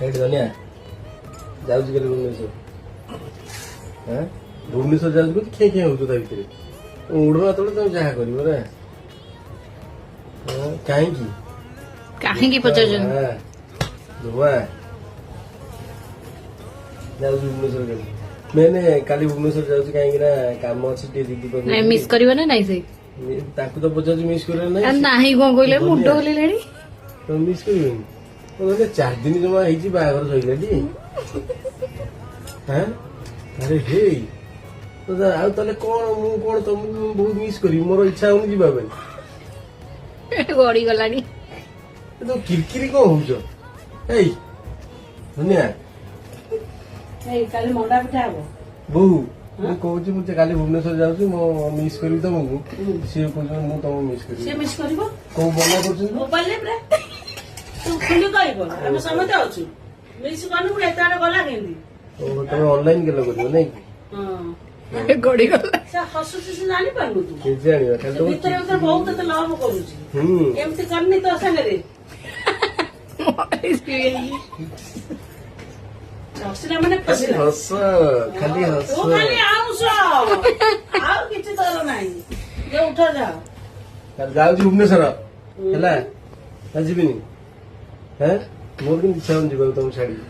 ସେଇଠି ଧନିଆ ଯାଉଛି କାଲି ଭୁବନେଶ୍ୱର। ହଁ ଭୁବନେଶ୍ୱର ଯାଉଛି ବୋଲି ଖେଁ ଖେଁ ହଉଛୁ ତା ଭିତରେ ଉଡୁନା ତଳେ ତମେ ଯାହା କରିବ ନା। କାହିଁକି କାହିଁକି ପଚାରୁଛନ୍ତି? ଧୂଆ ଯାଉଛି ଭୁବନେଶ୍ୱର କାଲି ମେନେ କାଲି ଭୁବନେଶ୍ୱର ଯାଉଛି କାହିଁକି ନା କାମ ଅଛି ଟିକେ ଦିଦି ନାଇଁ ମିସ୍ କରିବ ନା ନାଇଁ ସେ ତାକୁ ତ ପଚାରୁଛି ମିସ୍ କରିବ ନାହିଁ ନାହିଁ କଣ କହିଲେ ମୁଣ୍ଡ ହଲେଇଲେଣି। ତମେ ମିସ୍ କରିବନି 4 ଦିନ ଜମା ହେଇଛି ବାହାଘର ସଇଲାଟି। ଆରେ ହେଇ ଆଉ ତାହେଲେ କଣ ମୁଁ କଣ ତମକୁ ବହୁତ ମିସ୍ କରିବି ମୋର ଇଚ୍ଛା ହଉନି ଯିବା ପାଇଁ। ଗଡି ଗଲାଣି ତୁ କିରକିରି କଣ ହଉଛ? ଏଇ ଧନିଆ କାଲି ମଣ୍ଡା ପିଠା ହବ ବୋଉ ମୁଁ କହୁଛି ମୁଁ କାଲି ଭୁବନେଶ୍ୱର ଯାଉଛି ମୁଁ ମିସ୍ କରିବି ତମକୁ। ସିଏ କହୁଛନ୍ତି ମୁଁ ତମକୁ ମିସ୍ କରିବି। ସେ ମିସ୍ କରିବ କୋଉ ମନା କରୁଛନ୍ତି? ମୋବାଇଲରେ ପୁରା ତୁ ଖୁଲି କହିବ ଆମେ ସମସ୍ତେ ଅଛୁ ମିସ୍ କରିନୁ ପୁଣି ଏତେ ଆଡେ ଗଲା କେମିତି? ତମେ ଅନଲାଇନ କେଲେ କରିବ ନାଇଁ କି? ଗଡି ଗଲା ସେ ହସୁଛି ସେ ଜାଣିପାରୁନୁ ତୁ କେମିତି ଜାଣିବା ଖାଲି ତ ଭିତରେ ଭିତରେ ବହୁତ ତତେ ଲଭ କରୁଛି ଏମିତି କରିନି ତୋ ସାଙ୍ଗରେ ହସିଲା ମାନେ ଖାଲି ଖସିଲା ହସ ଖାଲି ହସ ତୁ ଖାଲି ଆଉଁସ ଆଉ କିଛି ତୋର ନାହିଁ ଯେ ଉଠ ଯାଅ କାଲି ଯାଉଛି ଭୁବନେଶ୍ୱର ହେଲା ଯିବିନି। ମୋର କିନ୍ତୁ ଇଚ୍ଛା ହଉନି ଯିବାକୁ ତମକୁ ଛାଡିକି।